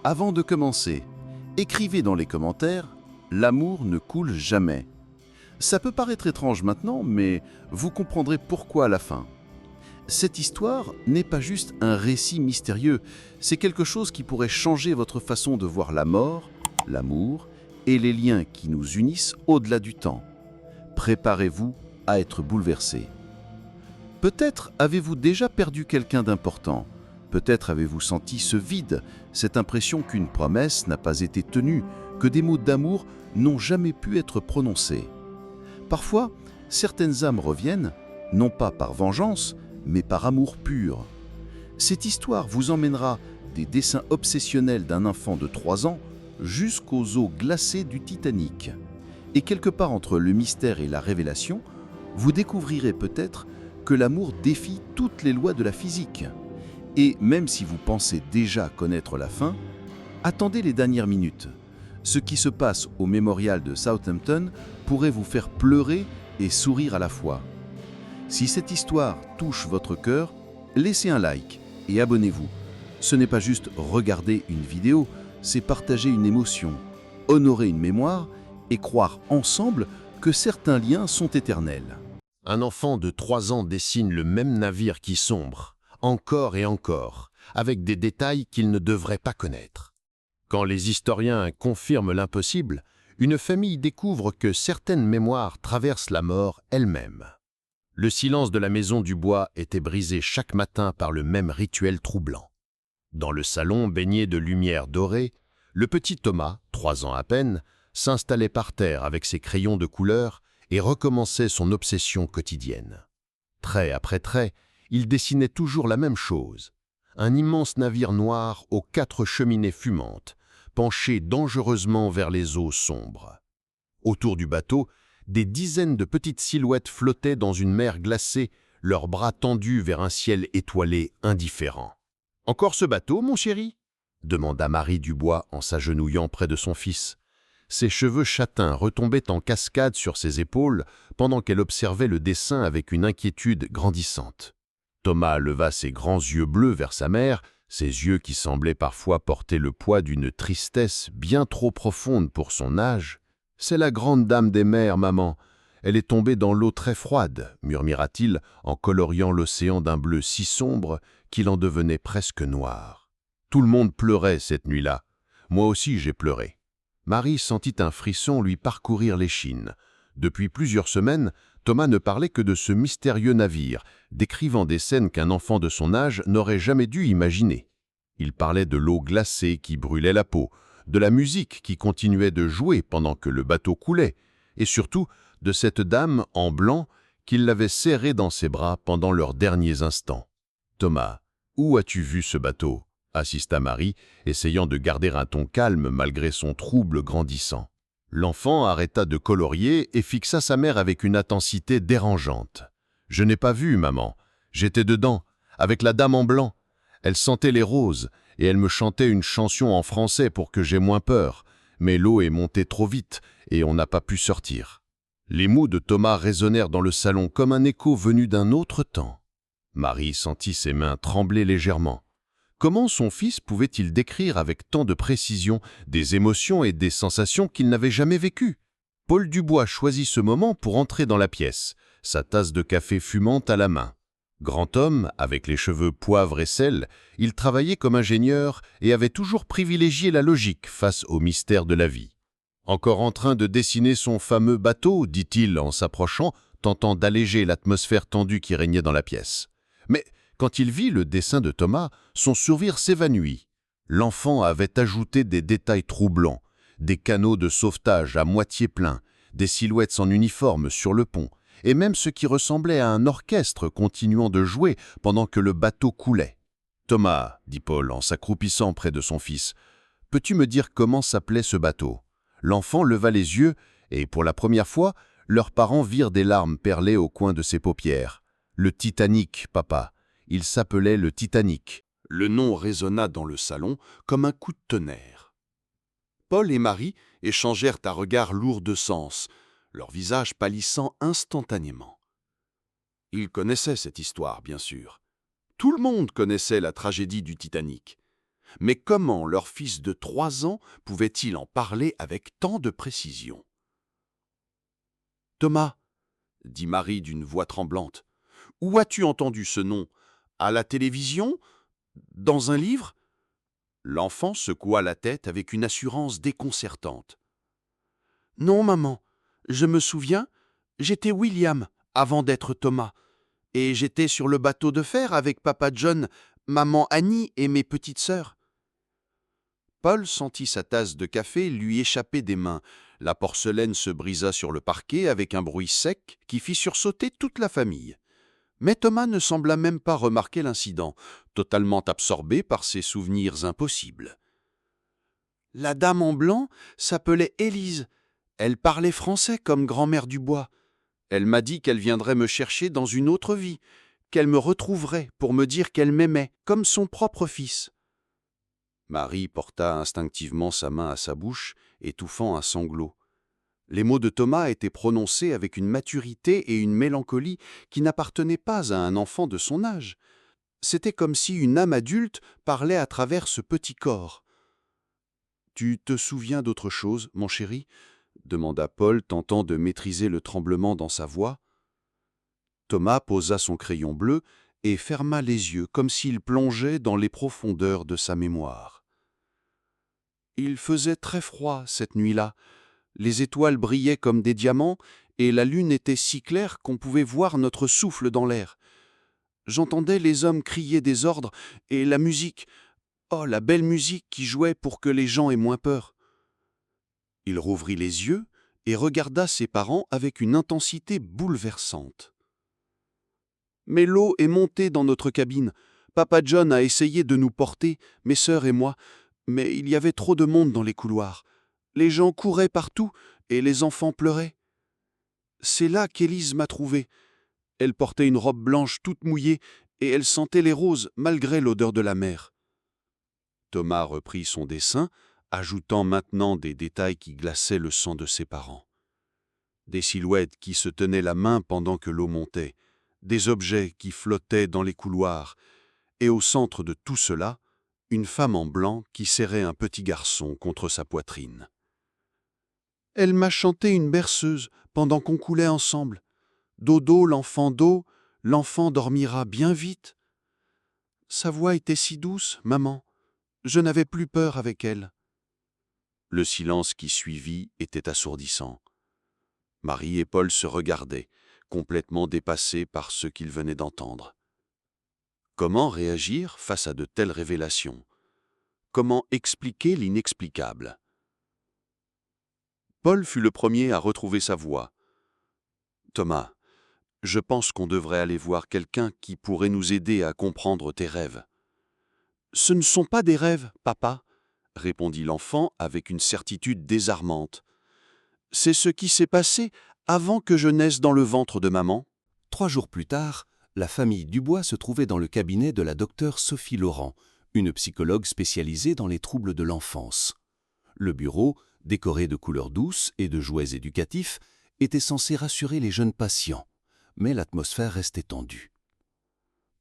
Avant de commencer, écrivez dans les commentaires « L'amour ne coule jamais ». Ça peut paraître étrange maintenant, mais vous comprendrez pourquoi à la fin. Cette histoire n'est pas juste un récit mystérieux, c'est quelque chose qui pourrait changer votre façon de voir la mort, l'amour et les liens qui nous unissent au-delà du temps. Préparez-vous à être bouleversé. Peut-être avez-vous déjà perdu quelqu'un d'important. Peut-être avez-vous senti ce vide, cette impression qu'une promesse n'a pas été tenue, que des mots d'amour n'ont jamais pu être prononcés. Parfois, certaines âmes reviennent, non pas par vengeance, mais par amour pur. Cette histoire vous emmènera des dessins obsessionnels d'un enfant de 3 ans jusqu'aux eaux glacées du Titanic. Et quelque part entre le mystère et la révélation, vous découvrirez peut-être que l'amour défie toutes les lois de la physique. Et même si vous pensez déjà connaître la fin, attendez les dernières minutes. Ce qui se passe au mémorial de Southampton pourrait vous faire pleurer et sourire à la fois. Si cette histoire touche votre cœur, laissez un like et abonnez-vous. Ce n'est pas juste regarder une vidéo, c'est partager une émotion, honorer une mémoire et croire ensemble que certains liens sont éternels. Un enfant de 3 ans dessine le même navire qui sombre, encore et encore, avec des détails qu'il ne devrait pas connaître. Quand les historiens confirment l'impossible, une famille découvre que certaines mémoires traversent la mort elle-même. Le silence de la maison du bois était brisé chaque matin par le même rituel troublant. Dans le salon baigné de lumière dorée, le petit Thomas, 3 ans à peine, s'installait par terre avec ses crayons de couleur et recommençait son obsession quotidienne. Trait après trait, il dessinait toujours la même chose. Un immense navire noir aux 4 cheminées fumantes, penché dangereusement vers les eaux sombres. Autour du bateau, des dizaines de petites silhouettes flottaient dans une mer glacée, leurs bras tendus vers un ciel étoilé indifférent. « Encore ce bateau, mon chéri ?» demanda Marie Dubois en s'agenouillant près de son fils. Ses cheveux châtains retombaient en cascade sur ses épaules pendant qu'elle observait le dessin avec une inquiétude grandissante. Thomas leva ses grands yeux bleus vers sa mère, ses yeux qui semblaient parfois porter le poids d'une tristesse bien trop profonde pour son âge. « C'est la grande dame des mers, maman. Elle est tombée dans l'eau très froide, » murmura-t-il en coloriant l'océan d'un bleu si sombre qu'il en devenait presque noir. Tout le monde pleurait cette nuit-là. Moi aussi j'ai pleuré. Marie sentit un frisson lui parcourir l'échine. Depuis plusieurs semaines, Thomas ne parlait que de ce mystérieux navire, décrivant des scènes qu'un enfant de son âge n'aurait jamais dû imaginer. Il parlait de l'eau glacée qui brûlait la peau, de la musique qui continuait de jouer pendant que le bateau coulait, et surtout de cette dame en blanc qui l'avait serré dans ses bras pendant leurs derniers instants. « Thomas, où as-tu vu ce bateau ?» assista Marie, essayant de garder un ton calme malgré son trouble grandissant. L'enfant arrêta de colorier et fixa sa mère avec une intensité dérangeante. « Je n'ai pas vu, maman. J'étais dedans, avec la dame en blanc. Elle sentait les roses, et elle me chantait une chanson en français pour que j'aie moins peur. Mais l'eau est montée trop vite, et on n'a pas pu sortir. » Les mots de Thomas résonnèrent dans le salon comme un écho venu d'un autre temps. Marie sentit ses mains trembler légèrement. Comment son fils pouvait-il décrire avec tant de précision des émotions et des sensations qu'il n'avait jamais vécues? Paul Dubois choisit ce moment pour entrer dans la pièce, sa tasse de café fumante à la main. Grand homme, avec les cheveux poivre et sel, il travaillait comme ingénieur et avait toujours privilégié la logique face au mystère de la vie. « Encore en train de dessiner son fameux bateau » dit-il en s'approchant, tentant d'alléger l'atmosphère tendue qui régnait dans la pièce. Mais quand il vit le dessin de Thomas, son sourire s'évanouit. L'enfant avait ajouté des détails troublants, des canots de sauvetage à moitié pleins, des silhouettes sans uniforme sur le pont, et même ce qui ressemblait à un orchestre continuant de jouer pendant que le bateau coulait. « Thomas, » dit Paul en s'accroupissant près de son fils, « peux-tu me dire comment s'appelait ce bateau ?» L'enfant leva les yeux et, pour la première fois, leurs parents virent des larmes perler au coin de ses paupières. « Le Titanic, papa. Il s'appelait le Titanic. » Le nom résonna dans le salon comme un coup de tonnerre. Paul et Marie échangèrent un regard lourd de sens, leur visage pâlissant instantanément. Ils connaissaient cette histoire, bien sûr. Tout le monde connaissait la tragédie du Titanic. Mais comment leur fils de 3 ans pouvait-il en parler avec tant de précision? « Thomas, » dit Marie d'une voix tremblante, « où as-tu entendu ce nom? À la télévision? Dans un livre ?» L'enfant secoua la tête avec une assurance déconcertante. « Non, maman, je me souviens, j'étais William avant d'être Thomas, et j'étais sur le bateau de fer avec papa John, maman Annie et mes petites sœurs. » Paul sentit sa tasse de café lui échapper des mains. La porcelaine se brisa sur le parquet avec un bruit sec qui fit sursauter toute la famille. Mais Thomas ne sembla même pas remarquer l'incident, totalement absorbé par ses souvenirs impossibles. « La dame en blanc s'appelait Élise. Elle parlait français comme grand-mère Dubois. Elle m'a dit qu'elle viendrait me chercher dans une autre vie, qu'elle me retrouverait pour me dire qu'elle m'aimait, comme son propre fils. » Marie porta instinctivement sa main à sa bouche, étouffant un sanglot. Les mots de Thomas étaient prononcés avec une maturité et une mélancolie qui n'appartenaient pas à un enfant de son âge. C'était comme si une âme adulte parlait à travers ce petit corps. « Tu te souviens d'autre chose, mon chéri ?» demanda Paul, tentant de maîtriser le tremblement dans sa voix. Thomas posa son crayon bleu et ferma les yeux comme s'il plongeait dans les profondeurs de sa mémoire. Il faisait très froid cette nuit-là. Les étoiles brillaient comme des diamants et la lune était si claire qu'on pouvait voir notre souffle dans l'air. J'entendais les hommes crier des ordres et la musique. Oh, la belle musique qui jouait pour que les gens aient moins peur. Il rouvrit les yeux et regarda ses parents avec une intensité bouleversante. Mais l'eau est montée dans notre cabine. Papa John a essayé de nous porter, mes sœurs et moi, mais il y avait trop de monde dans les couloirs. Les gens couraient partout et les enfants pleuraient. C'est là qu'Élise m'a trouvé. Elle portait une robe blanche toute mouillée et elle sentait les roses malgré l'odeur de la mer. Thomas reprit son dessin, ajoutant maintenant des détails qui glaçaient le sang de ses parents. Des silhouettes qui se tenaient la main pendant que l'eau montait, des objets qui flottaient dans les couloirs, et au centre de tout cela, une femme en blanc qui serrait un petit garçon contre sa poitrine. Elle m'a chanté une berceuse pendant qu'on coulait ensemble. Dodo, l'enfant dormira bien vite. Sa voix était si douce, maman. Je n'avais plus peur avec elle. Le silence qui suivit était assourdissant. Marie et Paul se regardaient, complètement dépassés par ce qu'ils venaient d'entendre. Comment réagir face à de telles révélations? Comment expliquer l'inexplicable? Paul fut le premier à retrouver sa voix. « Thomas, je pense qu'on devrait aller voir quelqu'un qui pourrait nous aider à comprendre tes rêves. »« Ce ne sont pas des rêves, papa, » répondit l'enfant avec une certitude désarmante. « C'est ce qui s'est passé avant que je naisse dans le ventre de maman. » 3 jours plus tard, la famille Dubois se trouvait dans le cabinet de la docteure Sophie Laurent, une psychologue spécialisée dans les troubles de l'enfance. Le bureau, décoré de couleurs douces et de jouets éducatifs, était censé rassurer les jeunes patients, mais l'atmosphère restait tendue.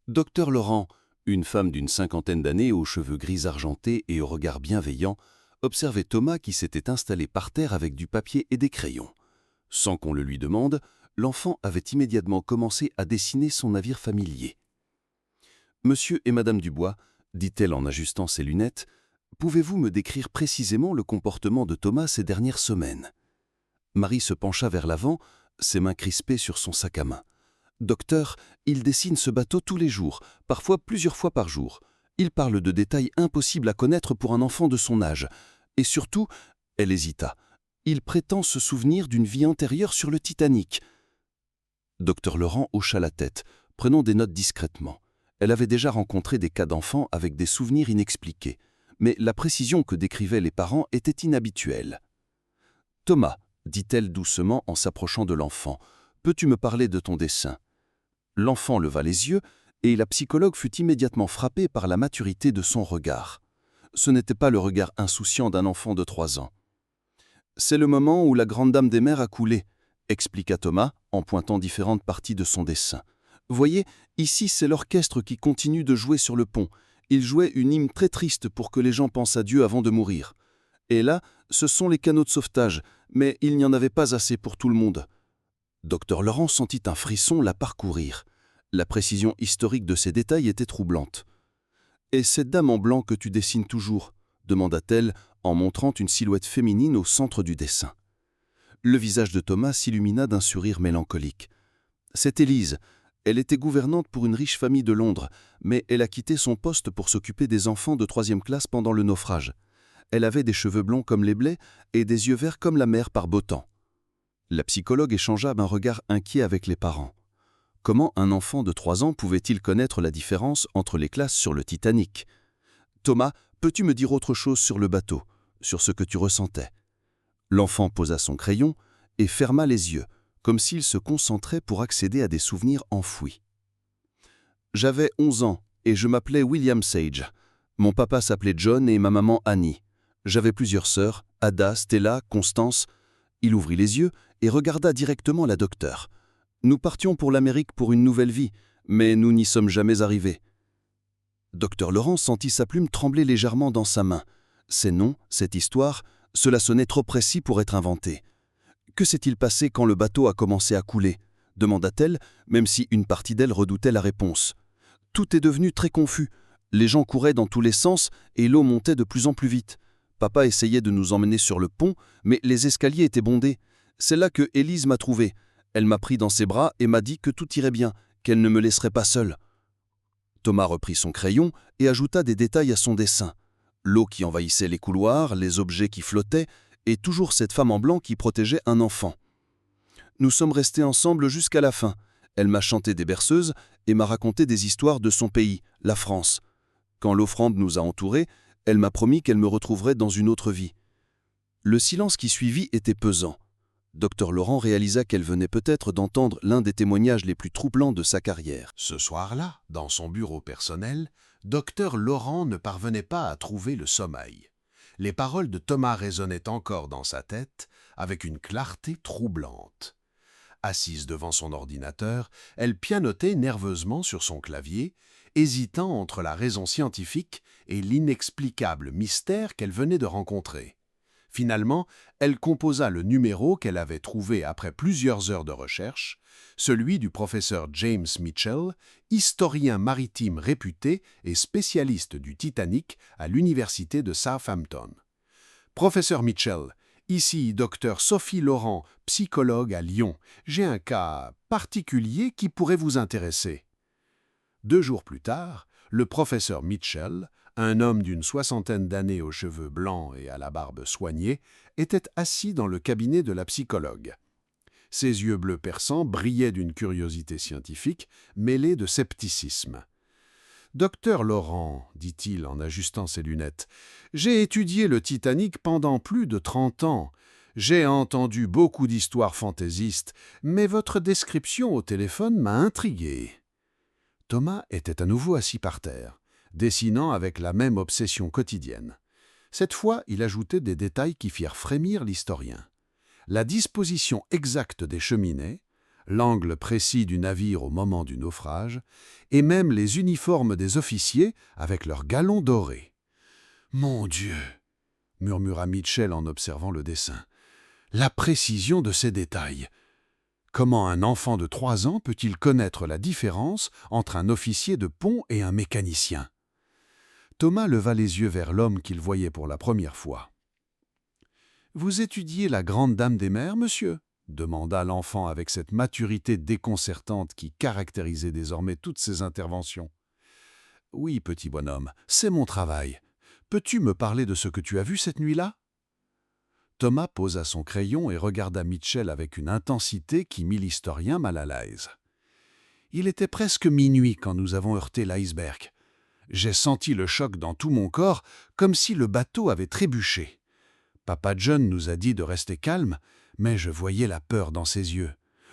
Docteur Laurent, une femme d'une 50aine d'années aux cheveux gris argentés et au regard bienveillant, observait Thomas qui s'était installé par terre avec du papier et des crayons. Sans qu'on le lui demande, l'enfant avait immédiatement commencé à dessiner son navire familier. « Monsieur et Madame Dubois, » dit-elle en ajustant ses lunettes, « pouvez-vous me décrire précisément le comportement de Thomas ces dernières semaines ?» Marie se pencha vers l'avant, ses mains crispées sur son sac à main. « Docteur, il dessine ce bateau tous les jours, parfois plusieurs fois par jour. Il parle de détails impossibles à connaître pour un enfant de son âge. Et surtout, elle hésita, il prétend se souvenir d'une vie antérieure sur le Titanic. » Docteur Laurent hocha la tête, prenant des notes discrètement. Elle avait déjà rencontré des cas d'enfants avec des souvenirs inexpliqués, mais la précision que décrivaient les parents était inhabituelle. « Thomas, » dit-elle doucement en s'approchant de l'enfant, « peux-tu me parler de ton dessin ?» L'enfant leva les yeux et la psychologue fut immédiatement frappée par la maturité de son regard. Ce n'était pas le regard insouciant d'un enfant de 3 ans. « C'est le moment où la grande dame des mers a coulé, » expliqua Thomas en pointant différentes parties de son dessin. « Voyez, ici c'est l'orchestre qui continue de jouer sur le pont, Il jouait une hymne très triste pour que les gens pensent à Dieu avant de mourir. Et là, ce sont les canots de sauvetage, mais il n'y en avait pas assez pour tout le monde. Dr Laurent sentit un frisson la parcourir. La précision historique de ces détails était troublante. « Et cette dame en blanc que tu dessines toujours ?» demanda-t-elle en montrant une silhouette féminine au centre du dessin. Le visage de Thomas s'illumina d'un sourire mélancolique. « C'est Élise. Elle était gouvernante pour une riche famille de Londres, mais elle a quitté son poste pour s'occuper des enfants de 3e classe pendant le naufrage. Elle avait des cheveux blonds comme les blés et des yeux verts comme la mer par beau temps. » La psychologue échangea un regard inquiet avec les parents. Comment un enfant de 3 ans pouvait-il connaître la différence entre les classes sur le Titanic ? « Thomas, peux-tu me dire autre chose sur le bateau, sur ce que tu ressentais ?» L'enfant posa son crayon et ferma les yeux, comme s'il se concentrait pour accéder à des souvenirs enfouis. « J'avais 11 ans et je m'appelais William Sage. Mon papa s'appelait John et ma maman Annie. J'avais plusieurs sœurs, Ada, Stella, Constance. » Il ouvrit les yeux et regarda directement la docteure. « Nous partions pour l'Amérique pour une nouvelle vie, mais nous n'y sommes jamais arrivés. » Dr Laurent sentit sa plume trembler légèrement dans sa main. Ces noms, cette histoire, cela sonnait trop précis pour être inventé. « Que s'est-il passé quand le bateau a commencé à couler ?» demanda-t-elle, même si une partie d'elle redoutait la réponse. « Tout est devenu très confus. Les gens couraient dans tous les sens et l'eau montait de plus en plus vite. Papa essayait de nous emmener sur le pont, mais les escaliers étaient bondés. C'est là que Élise m'a trouvé. Elle m'a pris dans ses bras et m'a dit que tout irait bien, qu'elle ne me laisserait pas seule. » Thomas reprit son crayon et ajouta des détails à son dessin. L'eau qui envahissait les couloirs, les objets qui flottaient, et toujours cette femme en blanc qui protégeait un enfant. « Nous sommes restés ensemble jusqu'à la fin. Elle m'a chanté des berceuses et m'a raconté des histoires de son pays, la France. Quand l'offrande nous a entourés, elle m'a promis qu'elle me retrouverait dans une autre vie. » Le silence qui suivit était pesant. Dr Laurent réalisa qu'elle venait peut-être d'entendre l'un des témoignages les plus troublants de sa carrière. Ce soir-là, dans son bureau personnel, Dr Laurent ne parvenait pas à trouver le sommeil. Les paroles de Thomas résonnaient encore dans sa tête avec une clarté troublante. Assise devant son ordinateur, elle pianotait nerveusement sur son clavier, hésitant entre la raison scientifique et l'inexplicable mystère qu'elle venait de rencontrer. Finalement, elle composa le numéro qu'elle avait trouvé après plusieurs heures de recherche, celui du professeur James Mitchell, historien maritime réputé et spécialiste du Titanic à l'université de Southampton. « Professeur Mitchell, ici Dr Sophie Laurent, psychologue à Lyon. J'ai un cas particulier qui pourrait vous intéresser. » 2 jours plus tard, le professeur Mitchell, un homme d'une 60aine d'années aux cheveux blancs et à la barbe soignée, était assis dans le cabinet de la psychologue. Ses yeux bleus perçants brillaient d'une curiosité scientifique mêlée de scepticisme. « Docteur Laurent, dit-il en ajustant ses lunettes, j'ai étudié le Titanic pendant plus de 30 ans. J'ai entendu beaucoup d'histoires fantaisistes, mais votre description au téléphone m'a intrigué. » Thomas était à nouveau assis par terre, dessinant avec la même obsession quotidienne. Cette fois, il ajoutait des détails qui firent frémir l'historien. La disposition exacte des cheminées, l'angle précis du navire au moment du naufrage, et même les uniformes des officiers avec leurs galons dorés. « Mon Dieu !» murmura Mitchell en observant le dessin. « La précision de ces détails ! Comment un enfant de 3 ans peut-il connaître la différence entre un officier de pont et un mécanicien ?» Thomas leva les yeux vers l'homme qu'il voyait pour la première fois. « Vous étudiez la grande dame des mers, monsieur ?» demanda l'enfant avec cette maturité déconcertante qui caractérisait désormais toutes ses interventions. « Oui, petit bonhomme, c'est mon travail. Peux-tu me parler de ce que tu as vu cette nuit-là » Thomas posa son crayon et regarda Mitchell avec une intensité qui mit l'historien mal à l'aise. « Il était presque minuit quand nous avons heurté l'iceberg. J'ai senti le choc dans tout mon corps, comme si le bateau avait trébuché. Papa John nous a dit de rester calme, mais je voyais la peur dans ses yeux.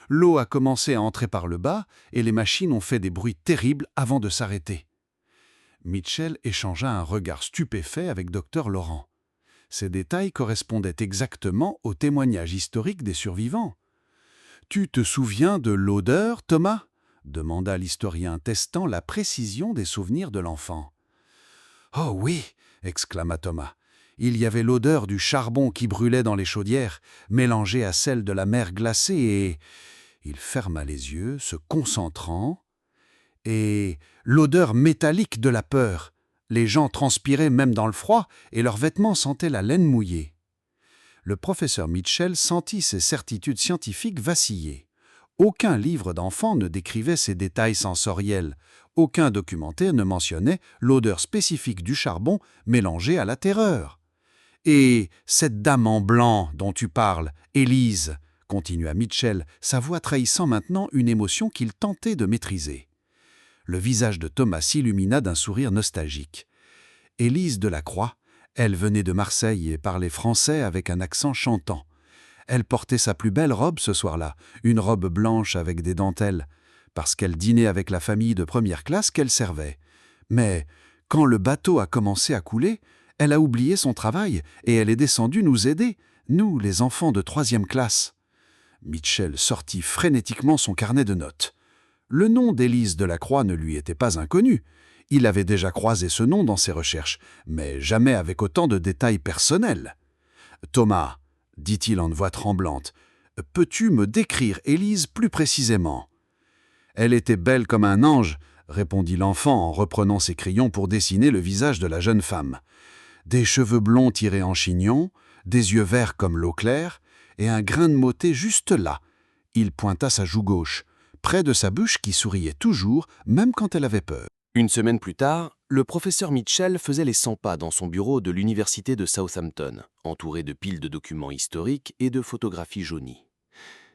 L'eau a commencé à entrer par le bas et les machines ont fait des bruits terribles avant de s'arrêter. » Mitchell échangea un regard stupéfait avec Dr Laurent. Ces détails correspondaient exactement au témoignage historique des survivants. « Tu te souviens de l'odeur, Thomas ?» demanda l'historien, testant la précision des souvenirs de l'enfant. « Oh oui !» exclama Thomas. Il y avait l'odeur du charbon qui brûlait dans les chaudières, mélangée à celle de la mer glacée, et il ferma les yeux, se concentrant, et l'odeur métallique de la peur. Les gens transpiraient même dans le froid, et leurs vêtements sentaient la laine mouillée. Le professeur Mitchell sentit ses certitudes scientifiques vaciller. Aucun livre d'enfant ne décrivait ces détails sensoriels. Aucun documentaire ne mentionnait l'odeur spécifique du charbon mélangée à la terreur. « Et cette dame en blanc dont tu parles, Élise, » continua Mitchell, sa voix trahissant maintenant une émotion qu'il tentait de maîtriser. Le visage de Thomas s'illumina d'un sourire nostalgique. Élise Delacroix, elle venait de Marseille et parlait français avec un accent chantant. Elle portait sa plus belle robe ce soir-là, une robe blanche avec des dentelles, parce qu'elle dînait avec la famille de première classe qu'elle servait. Mais quand le bateau a commencé à couler, elle a oublié son travail et elle est descendue nous aider, nous, les enfants de 3e classe. Mitchell sortit frénétiquement son carnet de notes. Le nom d'Élise Delacroix ne lui était pas inconnu. Il avait déjà croisé ce nom dans ses recherches, mais jamais avec autant de détails personnels. « Thomas, » dit-il en voix tremblante, « peux-tu me décrire Élise plus précisément ?»« Elle était belle comme un ange, » répondit l'enfant en reprenant ses crayons pour dessiner le visage de la jeune femme. Des cheveux blonds tirés en chignon, des yeux verts comme l'eau claire, et un grain de motet juste là. Il pointa sa joue gauche, près de sa bouche qui souriait toujours, même quand elle avait peur. Une semaine plus tard, le professeur Mitchell faisait les 100 pas dans son bureau de l'université de Southampton, entouré de piles de documents historiques et de photographies jaunies.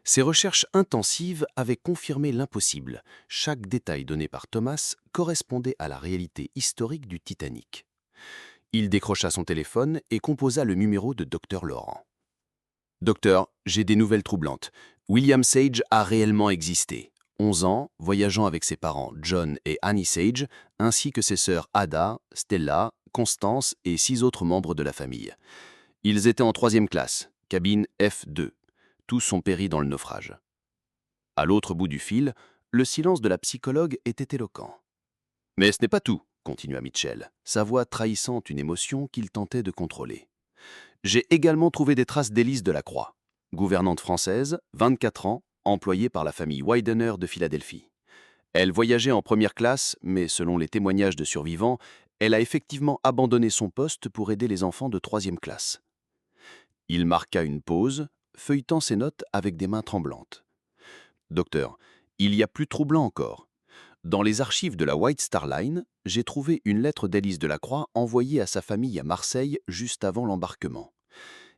Ses recherches intensives avaient confirmé l'impossible. Chaque détail donné par Thomas correspondait à la réalité historique du Titanic. Il décrocha son téléphone et composa le numéro de Dr Laurent. « Docteur, j'ai des nouvelles troublantes. William Sage a réellement existé. 11 ans, voyageant avec ses parents John et Annie Sage, ainsi que ses sœurs Ada, Stella, Constance et 6 autres membres de la famille. Ils étaient en 3e classe, cabine F2. Tous ont péri dans le naufrage. » À l'autre bout du fil, le silence de la psychologue était éloquent. « Mais ce n'est pas tout, » continua Mitchell, sa voix trahissant une émotion qu'il tentait de contrôler. « J'ai également trouvé des traces d'Élise Delacroix, gouvernante française, 24 ans, employée par la famille Widener de Philadelphie. Elle voyageait en 1re classe, mais selon les témoignages de survivants, elle a effectivement abandonné son poste pour aider les enfants de 3e classe. » Il marqua une pause, feuilletant ses notes avec des mains tremblantes. « Docteur, il y a plus troublant encore. Dans les archives de la White Star Line, j'ai trouvé une lettre d'Élise Delacroix envoyée à sa famille à Marseille juste avant l'embarquement.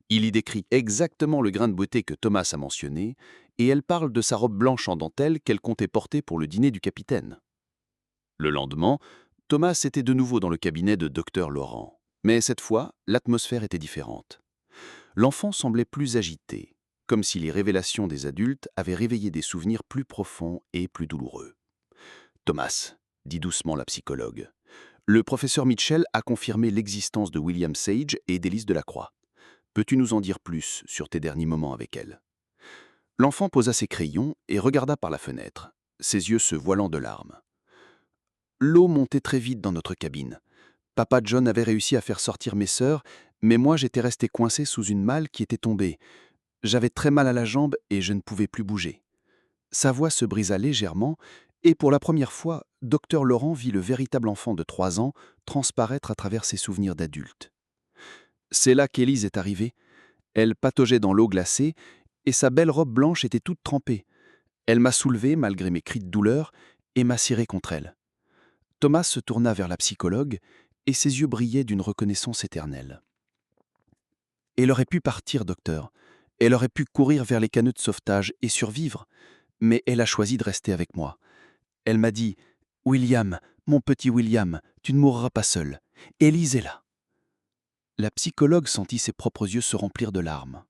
Il y décrit exactement le grain de beauté que Thomas a mentionné, et elle parle de sa robe blanche en dentelle qu'elle comptait porter pour le dîner du capitaine. » Le lendemain, Thomas était de nouveau dans le cabinet de Dr Laurent. Mais cette fois, l'atmosphère était différente. L'enfant semblait plus agité, comme si les révélations des adultes avaient réveillé des souvenirs plus profonds et plus douloureux. « Thomas, » dit doucement la psychologue, « le professeur Mitchell a confirmé l'existence de William Sage et d'Élise Delacroix. Peux-tu nous en dire plus sur tes derniers moments avec elle ?» L'enfant posa ses crayons et regarda par la fenêtre, ses yeux se voilant de larmes. « L'eau montait très vite dans notre cabine. Papa John avait réussi à faire sortir mes sœurs, mais moi j'étais resté coincé sous une malle qui était tombée. J'avais très mal à la jambe et je ne pouvais plus bouger. » Sa voix se brisa légèrement et pour la première fois, Dr Laurent vit le véritable enfant de 3 ans transparaître à travers ses souvenirs d'adulte. C'est là qu'Élise est arrivée. Elle pataugeait dans l'eau glacée et sa belle robe blanche était toute trempée. Elle m'a soulevé malgré mes cris de douleur et m'a serré contre elle. Thomas se tourna vers la psychologue et ses yeux brillaient d'une reconnaissance éternelle. « Elle aurait pu partir, docteur. Elle aurait pu courir vers les caneaux de sauvetage et survivre. Mais elle a choisi de rester avec moi. Elle m'a dit « William, mon petit William, tu ne mourras pas seul. Élise est là. » La psychologue sentit ses propres yeux se remplir de larmes.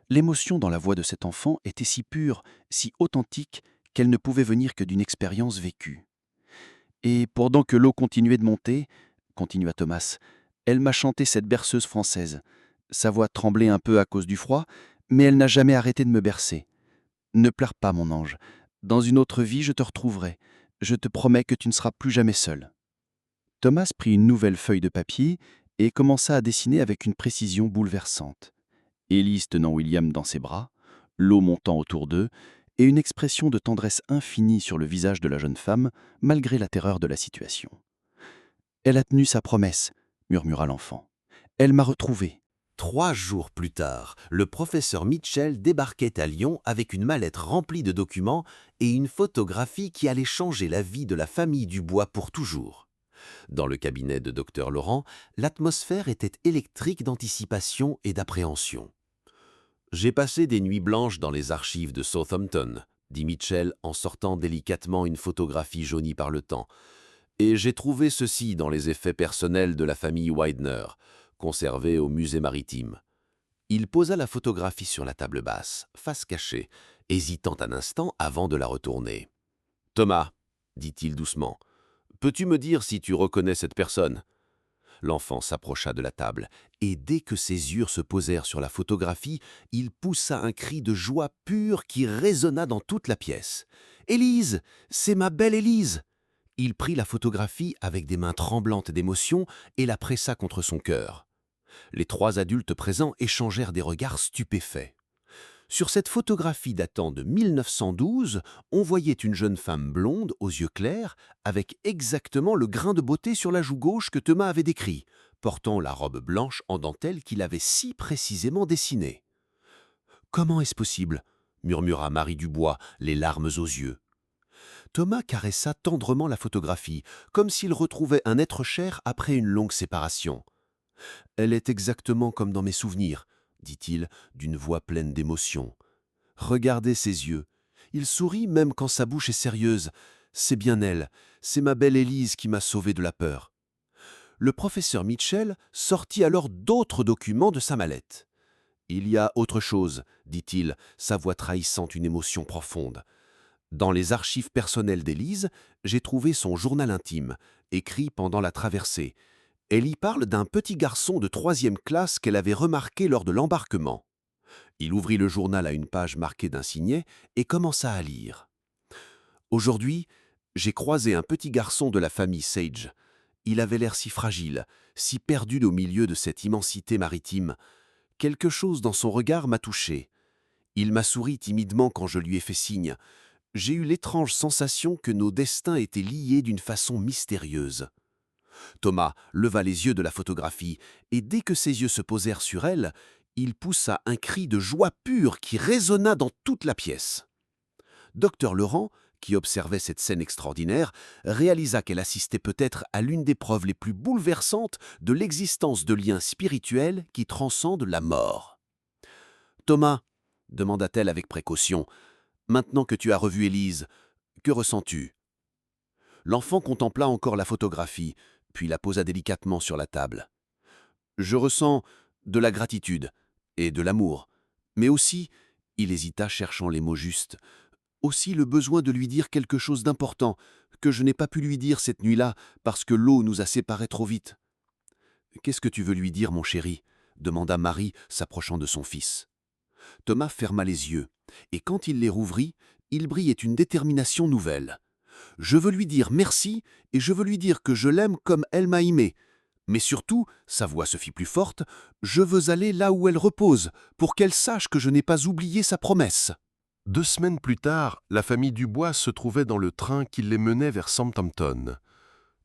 L'émotion dans la voix de cet enfant était si pure, si authentique, qu'elle ne pouvait venir que d'une expérience vécue. « Et pendant que l'eau continuait de monter, » continua Thomas, « elle m'a chanté cette berceuse française. Sa voix tremblait un peu à cause du froid, mais elle n'a jamais arrêté de me bercer. Ne pleure pas, mon ange. Dans une autre vie, je te retrouverai. Je te promets que tu ne seras plus jamais seul. » Thomas prit une nouvelle feuille de papier et commença à dessiner avec une précision bouleversante. Élise tenant William dans ses bras, l'eau montant autour d'eux, et une expression de tendresse infinie sur le visage de la jeune femme, malgré la terreur de la situation. « Elle a tenu sa promesse », murmura l'enfant. « Elle m'a retrouvé. » 3 jours plus tard, le professeur Mitchell débarquait à Lyon avec une mallette remplie de documents et une photographie qui allait changer la vie de la famille Dubois pour toujours. Dans le cabinet de Dr Laurent, l'atmosphère était électrique d'anticipation et d'appréhension. « J'ai passé des nuits blanches dans les archives de Southampton », dit Mitchell en sortant délicatement une photographie jaunie par le temps. « Et j'ai trouvé ceci dans les effets personnels de la famille Widener, conservés au musée maritime. » Il posa la photographie sur la table basse, face cachée, hésitant un instant avant de la retourner. « Thomas, dit-il doucement, peux-tu me dire si tu reconnais cette personne ?» L'enfant s'approcha de la table, et dès que ses yeux se posèrent sur la photographie, il poussa un cri de joie pure qui résonna dans toute la pièce. « Élise, c'est ma belle Élise !» Il prit la photographie avec des mains tremblantes d'émotion et la pressa contre son cœur. Les 3 adultes présents échangèrent des regards stupéfaits. Sur cette photographie datant de 1912, on voyait une jeune femme blonde aux yeux clairs, avec exactement le grain de beauté sur la joue gauche que Thomas avait décrit, portant la robe blanche en dentelle qu'il avait si précisément dessinée. « Comment est-ce possible ?» murmura Marie Dubois, les larmes aux yeux. Thomas caressa tendrement la photographie, comme s'il retrouvait un être cher après une longue séparation. « Elle est exactement comme dans mes souvenirs, » dit-il d'une voix pleine d'émotion. « Regardez ses yeux. Il sourit même quand sa bouche est sérieuse. C'est bien elle, c'est ma belle Élise qui m'a sauvé de la peur. » Le professeur Mitchell sortit alors d'autres documents de sa mallette. « Il y a autre chose, » dit-il, sa voix trahissant une émotion profonde. « Dans les archives personnelles d'Élise, j'ai trouvé son journal intime, écrit pendant la traversée. Elle y parle d'un petit garçon de 3e classe qu'elle avait remarqué lors de l'embarquement. » Il ouvrit le journal à une page marquée d'un signet et commença à lire. « Aujourd'hui, j'ai croisé un petit garçon de la famille Sage. Il avait l'air si fragile, si perdu au milieu de cette immensité maritime. Quelque chose dans son regard m'a touché. Il m'a souri timidement quand je lui ai fait signe. J'ai eu l'étrange sensation que nos destins étaient liés d'une façon mystérieuse. » Thomas leva les yeux de la photographie, et dès que ses yeux se posèrent sur elle, il poussa un cri de joie pure qui résonna dans toute la pièce. Dr Laurent, qui observait cette scène extraordinaire, réalisa qu'elle assistait peut-être à l'une des preuves les plus bouleversantes de l'existence de liens spirituels qui transcendent la mort. « Thomas, » demanda-t-elle avec précaution, « maintenant que tu as revu Élise, que ressens-tu » L'enfant contempla encore la photographie, puis la posa délicatement sur la table. « Je ressens de la gratitude et de l'amour, mais aussi, » il hésita cherchant les mots justes, « aussi le besoin de lui dire quelque chose d'important que je n'ai pas pu lui dire cette nuit-là parce que l'eau nous a séparés trop vite. »« Qu'est-ce que tu veux lui dire, mon chéri ?» demanda Marie, s'approchant de son fils. Thomas ferma les yeux, et quand il les rouvrit, il brillait une détermination nouvelle. « Je veux lui dire merci, et je veux lui dire que je l'aime comme elle m'a aimé. Mais surtout, sa voix se fit plus forte, je veux aller là où elle repose, pour qu'elle sache que je n'ai pas oublié sa promesse. » 2 semaines plus tard, la famille Dubois se trouvait dans le train qui les menait vers Southampton.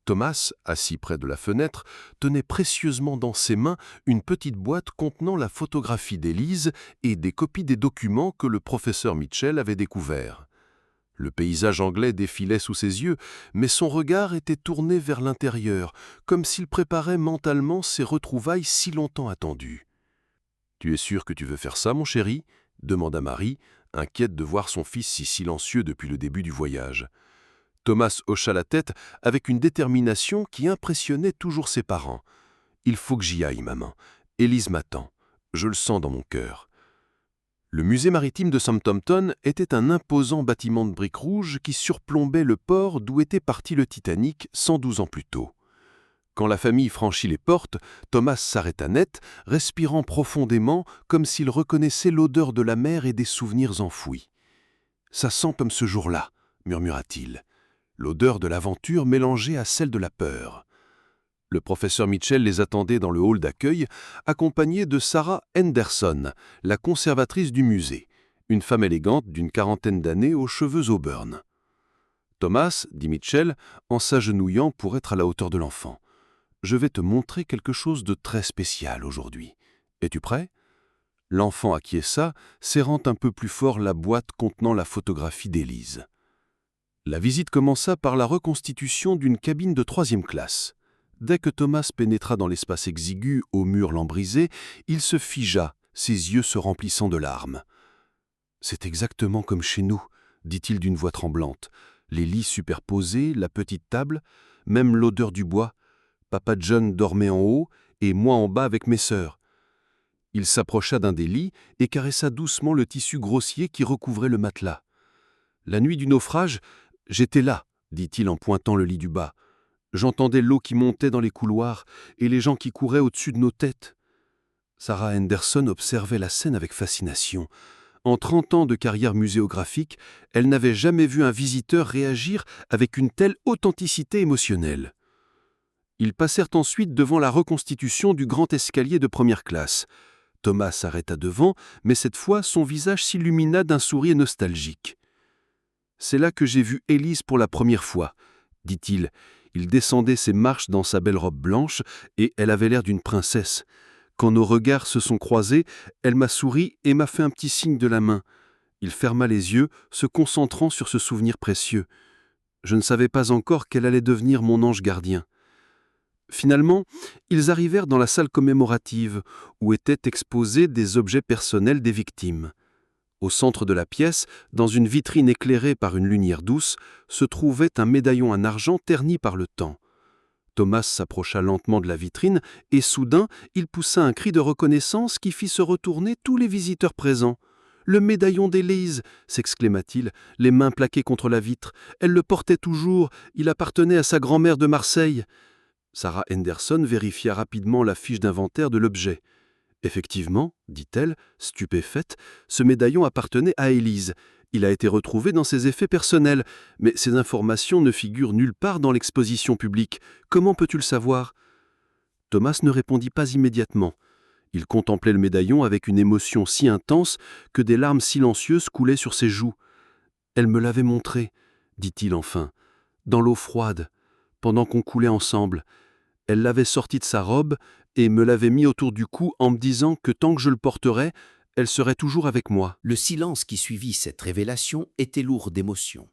Thomas, assis près de la fenêtre, tenait précieusement dans ses mains une petite boîte contenant la photographie d'Élise et des copies des documents que le professeur Mitchell avait découverts. Le paysage anglais défilait sous ses yeux, mais son regard était tourné vers l'intérieur, comme s'il préparait mentalement ces retrouvailles si longtemps attendues. « Tu es sûr que tu veux faire ça, mon chéri ?» demanda Marie, inquiète de voir son fils si silencieux depuis le début du voyage. Thomas hocha la tête avec une détermination qui impressionnait toujours ses parents. « Il faut que j'y aille, maman. Élise m'attend. Je le sens dans mon cœur. » Le musée maritime de Southampton était un imposant bâtiment de briques rouges qui surplombait le port d'où était parti le Titanic 112 ans plus tôt. Quand la famille franchit les portes, Thomas s'arrêta net, respirant profondément comme s'il reconnaissait l'odeur de la mer et des souvenirs enfouis. « Ça sent comme ce jour-là », murmura-t-il. L'odeur de l'aventure mélangée à celle de la peur. Le professeur Mitchell les attendait dans le hall d'accueil, accompagné de Sarah Henderson, la conservatrice du musée, une femme élégante d'une quarantaine d'années aux cheveux auburn. « Thomas, dit Mitchell, en s'agenouillant pour être à la hauteur de l'enfant, je vais te montrer quelque chose de très spécial aujourd'hui. Es-tu prêt ?» L'enfant acquiesça, serrant un peu plus fort la boîte contenant la photographie d'Élise. La visite commença par la reconstitution d'une cabine de 3e classe. Dès que Thomas pénétra dans l'espace exigu, aux murs lambrisés, il se figea, ses yeux se remplissant de larmes. « C'est exactement comme chez nous, dit-il d'une voix tremblante. Les lits superposés, la petite table, même l'odeur du bois. Papa John dormait en haut et moi en bas avec mes sœurs. » Il s'approcha d'un des lits et caressa doucement le tissu grossier qui recouvrait le matelas. « La nuit du naufrage, j'étais là, dit-il en pointant le lit du bas. J'entendais l'eau qui montait dans les couloirs et les gens qui couraient au-dessus de nos têtes. » Sarah Henderson observait la scène avec fascination. En 30 ans de carrière muséographique, elle n'avait jamais vu un visiteur réagir avec une telle authenticité émotionnelle. Ils passèrent ensuite devant la reconstitution du grand escalier de 1re classe. Thomas s'arrêta devant, mais cette fois son visage s'illumina d'un sourire nostalgique. « C'est là que j'ai vu Élise pour la première fois, » dit-il. Il descendait ses marches dans sa belle robe blanche et elle avait l'air d'une princesse. Quand nos regards se sont croisés, elle m'a souri et m'a fait un petit signe de la main. Il ferma les yeux, se concentrant sur ce souvenir précieux. Je ne savais pas encore qu'elle allait devenir mon ange gardien. Finalement, ils arrivèrent dans la salle commémorative, où étaient exposés des objets personnels des victimes. Au centre de la pièce, dans une vitrine éclairée par une lumière douce, se trouvait un médaillon en argent terni par le temps. Thomas s'approcha lentement de la vitrine et soudain, il poussa un cri de reconnaissance qui fit se retourner tous les visiteurs présents. « Le médaillon d'Élise !» s'exclama-t-il, les mains plaquées contre la vitre. « Elle le portait toujours, il appartenait à sa grand-mère de Marseille. » Sarah Henderson vérifia rapidement la fiche d'inventaire de l'objet. « Effectivement, dit-elle, stupéfaite, ce médaillon appartenait à Élise. Il a été retrouvé dans ses effets personnels, mais ces informations ne figurent nulle part dans l'exposition publique. Comment peux-tu le savoir ?» Thomas ne répondit pas immédiatement. Il contemplait le médaillon avec une émotion si intense que des larmes silencieuses coulaient sur ses joues. « Elle me l'avait montré, » dit-il enfin, « dans l'eau froide, pendant qu'on coulait ensemble. Elle l'avait sorti de sa robe et me l'avait mis autour du cou en me disant que tant que je le porterais, elle serait toujours avec moi. » Le silence qui suivit cette révélation était lourd d'émotion.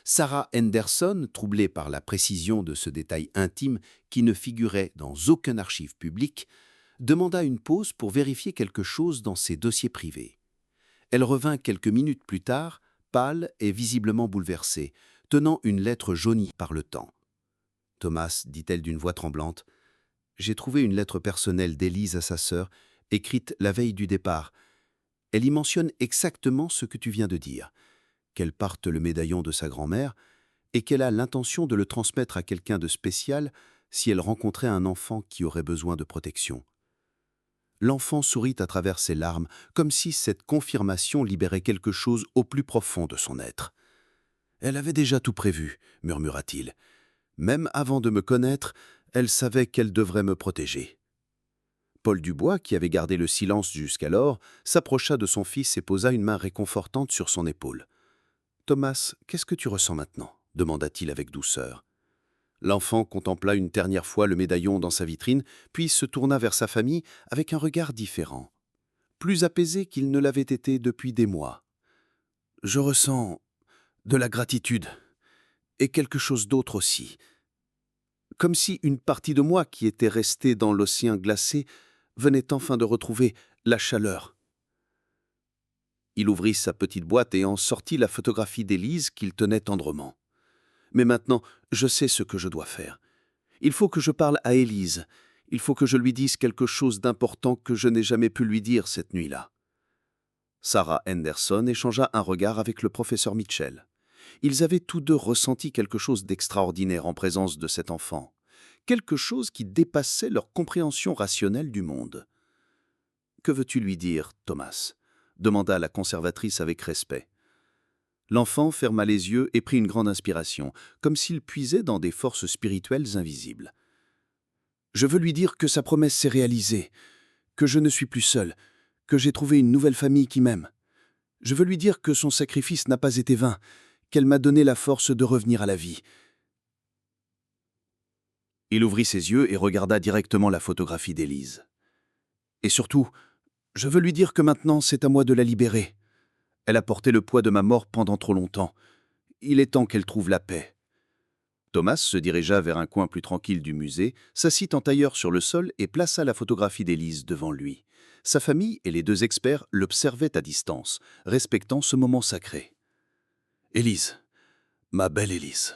Sarah Henderson, troublée par la précision de ce détail intime qui ne figurait dans aucune archive publique, demanda une pause pour vérifier quelque chose dans ses dossiers privés. Elle revint quelques minutes plus tard, pâle et visiblement bouleversée, tenant une lettre jaunie par le temps. « Thomas, dit-elle d'une voix tremblante, j'ai trouvé une lettre personnelle d'Élise à sa sœur, écrite la veille du départ. Elle y mentionne exactement ce que tu viens de dire, qu'elle parte le médaillon de sa grand-mère et qu'elle a l'intention de le transmettre à quelqu'un de spécial si elle rencontrait un enfant qui aurait besoin de protection. » L'enfant sourit à travers ses larmes, comme si cette confirmation libérait quelque chose au plus profond de son être. « Elle avait déjà tout prévu, » murmura-t-il. « Même avant de me connaître, elle savait qu'elle devrait me protéger. » Paul Dubois, qui avait gardé le silence jusqu'alors, s'approcha de son fils et posa une main réconfortante sur son épaule. « Thomas, qu'est-ce que tu ressens maintenant ?» demanda-t-il avec douceur. L'enfant contempla une dernière fois le médaillon dans sa vitrine, puis se tourna vers sa famille avec un regard différent, plus apaisé qu'il ne l'avait été depuis des mois. « Je ressens de la gratitude et quelque chose d'autre aussi. Comme si une partie de moi qui était restée dans l'océan glacé venait enfin de retrouver la chaleur. » Il ouvrit sa petite boîte et en sortit la photographie d'Élise qu'il tenait tendrement. « Mais maintenant, je sais ce que je dois faire. Il faut que je parle à Élise. Il faut que je lui dise quelque chose d'important que je n'ai jamais pu lui dire cette nuit-là. » Sarah Henderson échangea un regard avec le professeur Mitchell. Ils avaient tous deux ressenti quelque chose d'extraordinaire en présence de cet enfant, quelque chose qui dépassait leur compréhension rationnelle du monde. « Que veux-tu lui dire, Thomas ?» demanda la conservatrice avec respect. L'enfant ferma les yeux et prit une grande inspiration, comme s'il puisait dans des forces spirituelles invisibles. Je veux lui dire que sa promesse s'est réalisée, que je ne suis plus seul, que j'ai trouvé une nouvelle famille qui m'aime. Je veux lui dire que son sacrifice n'a pas été vain, qu'elle m'a donné la force de revenir à la vie. » Il ouvrit ses yeux et regarda directement la photographie d'Élise. « Et surtout, je veux lui dire que maintenant c'est à moi de la libérer. Elle a porté le poids de ma mort pendant trop longtemps. Il est temps qu'elle trouve la paix. » Thomas se dirigea vers un coin plus tranquille du musée, s'assit en tailleur sur le sol et plaça la photographie d'Élise devant lui. Sa famille et les deux experts l'observaient à distance, respectant ce moment sacré. « Élise, ma belle Élise »,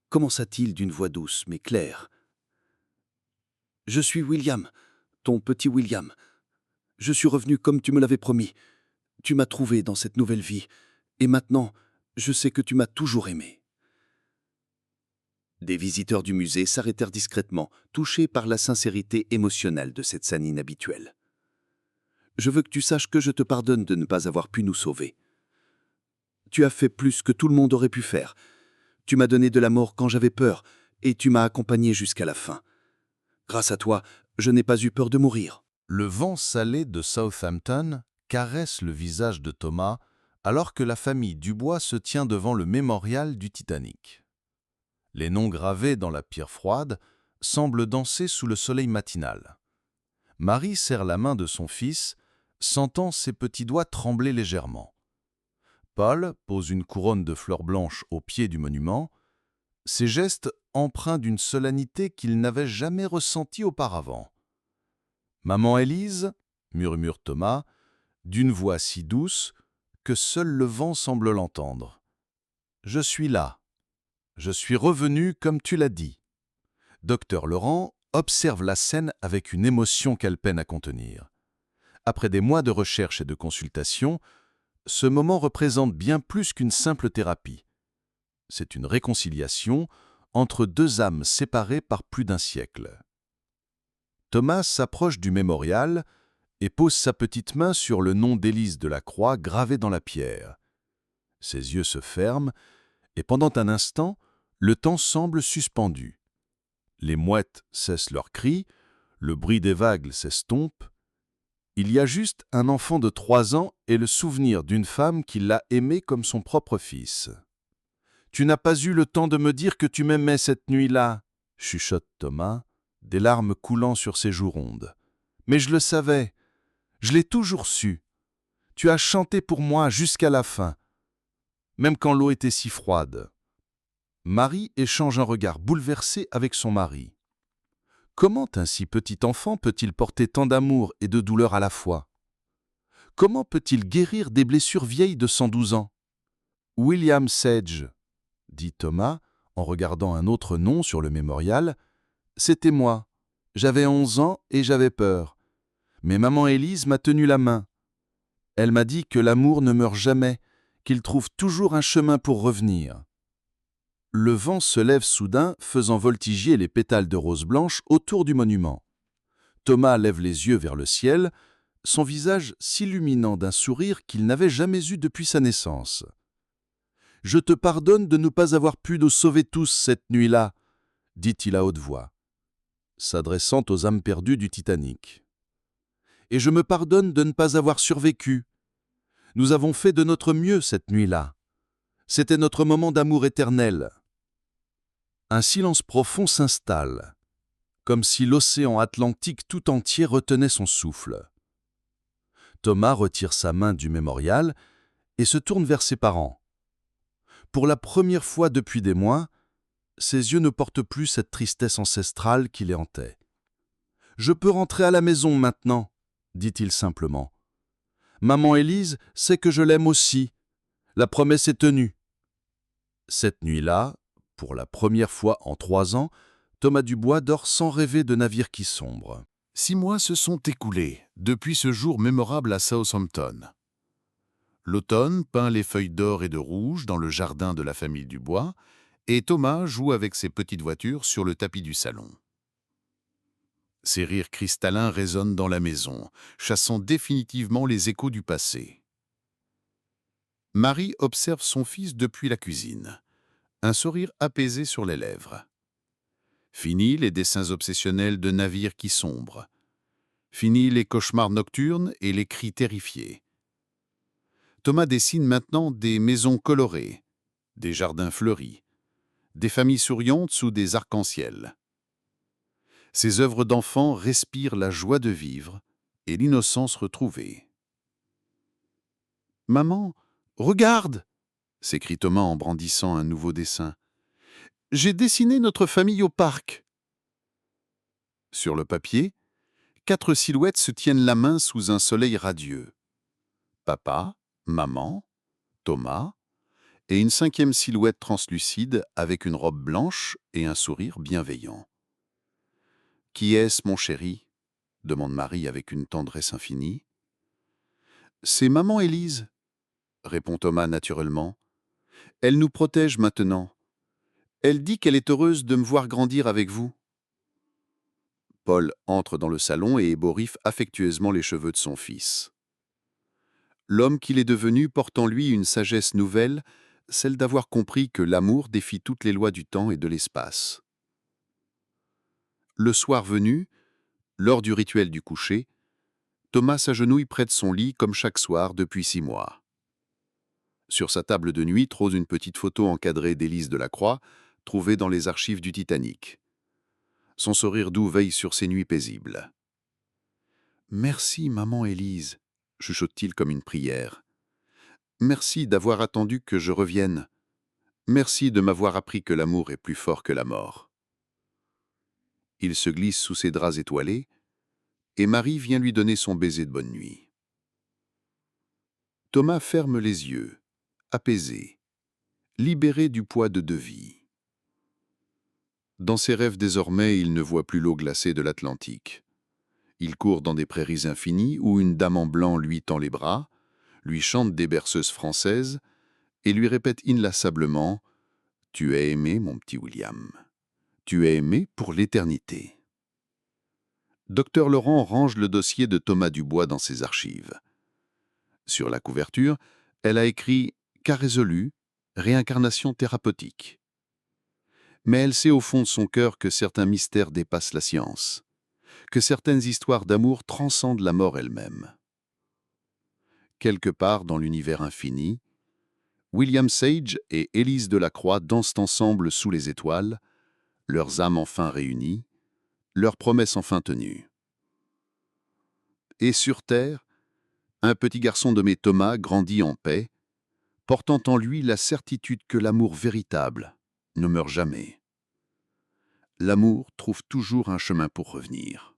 commença-t-il d'une voix douce mais claire. « Je suis William, ton petit William. Je suis revenu comme tu me l'avais promis. Tu m'as trouvé dans cette nouvelle vie, et maintenant, je sais que tu m'as toujours aimé. » Des visiteurs du musée s'arrêtèrent discrètement, touchés par la sincérité émotionnelle de cette scène inhabituelle. « Je veux que tu saches que je te pardonne de ne pas avoir pu nous sauver. Tu as fait plus que tout le monde aurait pu faire. Tu m'as donné de la mort quand j'avais peur, et tu m'as accompagné jusqu'à la fin. Grâce à toi, je n'ai pas eu peur de mourir. » Le vent salé de Southampton caresse le visage de Thomas alors que la famille Dubois se tient devant le mémorial du Titanic. Les noms gravés dans la pierre froide semblent danser sous le soleil matinal. Marie serre la main de son fils, sentant ses petits doigts trembler légèrement. Paul pose une couronne de fleurs blanches au pied du monument, ses gestes empreints d'une solennité qu'il n'avait jamais ressentie auparavant. « Maman Élise » murmure Thomas, d'une voix si douce que seul le vent semble l'entendre. « Je suis là. Je suis revenu comme tu l'as dit. » Docteur Laurent observe la scène avec une émotion qu'elle peine à contenir. Après des mois de recherche et de consultation, ce moment représente bien plus qu'une simple thérapie. C'est une réconciliation entre deux âmes séparées par plus d'un siècle. Thomas s'approche du mémorial et pose sa petite main sur le nom d'Élise de la Croix gravé dans la pierre. Ses yeux se ferment et pendant un instant, le temps semble suspendu. Les mouettes cessent leurs cris, le bruit des vagues s'estompe. Il y a juste un enfant de 3 ans et le souvenir d'une femme qui l'a aimé comme son propre fils. « Tu n'as pas eu le temps de me dire que tu m'aimais cette nuit-là, » chuchote Thomas, des larmes coulant sur ses joues rondes. « Mais je le savais, je l'ai toujours su. Tu as chanté pour moi jusqu'à la fin, même quand l'eau était si froide. » Marie échange un regard bouleversé avec son mari. Comment un si petit enfant peut-il porter tant d'amour et de douleur à la fois? Comment peut-il guérir des blessures vieilles de 112 ans? William Sage, dit Thomas en regardant un autre nom sur le mémorial, c'était moi. J'avais 11 ans et j'avais peur. Mais maman Élise m'a tenu la main. Elle m'a dit que l'amour ne meurt jamais, qu'il trouve toujours un chemin pour revenir. Le vent se lève soudain, faisant voltiger les pétales de rose blanche autour du monument. Thomas lève les yeux vers le ciel, son visage s'illuminant d'un sourire qu'il n'avait jamais eu depuis sa naissance. « Je te pardonne de ne pas avoir pu nous sauver tous cette nuit-là, » dit-il à haute voix, s'adressant aux âmes perdues du Titanic. « Et je me pardonne de ne pas avoir survécu. Nous avons fait de notre mieux cette nuit-là. C'était notre moment d'amour éternel. » Un silence profond s'installe, comme si l'océan Atlantique tout entier retenait son souffle. Thomas retire sa main du mémorial et se tourne vers ses parents. Pour la première fois depuis des mois, ses yeux ne portent plus cette tristesse ancestrale qui les hantait. « Je peux rentrer à la maison maintenant, » dit-il simplement. « Maman Élise sait que je l'aime aussi. La promesse est tenue. » Cette nuit-là, pour la première fois en 3 ans, Thomas Dubois dort sans rêver de navire qui sombre. 6 mois se sont écoulés depuis ce jour mémorable à Southampton. L'automne peint les feuilles d'or et de rouge dans le jardin de la famille Dubois, et Thomas joue avec ses petites voitures sur le tapis du salon. Ses rires cristallins résonnent dans la maison, chassant définitivement les échos du passé. Marie observe son fils depuis la cuisine, un sourire apaisé sur les lèvres. Fini les dessins obsessionnels de navires qui sombrent. Fini les cauchemars nocturnes et les cris terrifiés. Thomas dessine maintenant des maisons colorées, des jardins fleuris, des familles souriantes sous des arcs-en-ciel. Ses œuvres d'enfant respirent la joie de vivre et l'innocence retrouvée. « Maman, regarde !» s'écrie Thomas en brandissant un nouveau dessin. « J'ai dessiné notre famille au parc. » Sur le papier, 4 silhouettes se tiennent la main sous un soleil radieux. Papa, maman, Thomas, et une 5e silhouette translucide avec une robe blanche et un sourire bienveillant. « Qui est-ce, mon chéri ?» demande Marie avec une tendresse infinie. « C'est maman Élise, » répond Thomas naturellement. « Elle nous protège maintenant. Elle dit qu'elle est heureuse de me voir grandir avec vous. » Paul entre dans le salon et éboriffe affectueusement les cheveux de son fils. L'homme qu'il est devenu porte en lui une sagesse nouvelle, celle d'avoir compris que l'amour défie toutes les lois du temps et de l'espace. Le soir venu, lors du rituel du coucher, Thomas s'agenouille près de son lit comme chaque soir depuis 6 mois. Sur sa table de nuit trône une petite photo encadrée d'Élise Delacroix, trouvée dans les archives du Titanic. Son sourire doux veille sur ses nuits paisibles. « Merci, maman Élise », chuchote-t-il comme une prière. « Merci d'avoir attendu que je revienne. Merci de m'avoir appris que l'amour est plus fort que la mort. » Il se glisse sous ses draps étoilés, et Marie vient lui donner son baiser de bonne nuit. Thomas ferme les yeux, apaisé, libéré du poids de 2 vies. Dans ses rêves désormais, il ne voit plus l'eau glacée de l'Atlantique. Il court dans des prairies infinies où une dame en blanc lui tend les bras, lui chante des berceuses françaises et lui répète inlassablement « Tu es aimé, mon petit William. Tu es aimé pour l'éternité. » Docteur Laurent range le dossier de Thomas Dubois dans ses archives. Sur la couverture, elle a écrit « Cas résolu, réincarnation thérapeutique ». Mais elle sait au fond de son cœur que certains mystères dépassent la science, que certaines histoires d'amour transcendent la mort elle-même. Quelque part dans l'univers infini, William Sage et Élise Delacroix dansent ensemble sous les étoiles, leurs âmes enfin réunies, leurs promesses enfin tenues. Et sur Terre, un petit garçon nommé Thomas grandit en paix, portant en lui la certitude que l'amour véritable ne meurt jamais. L'amour trouve toujours un chemin pour revenir.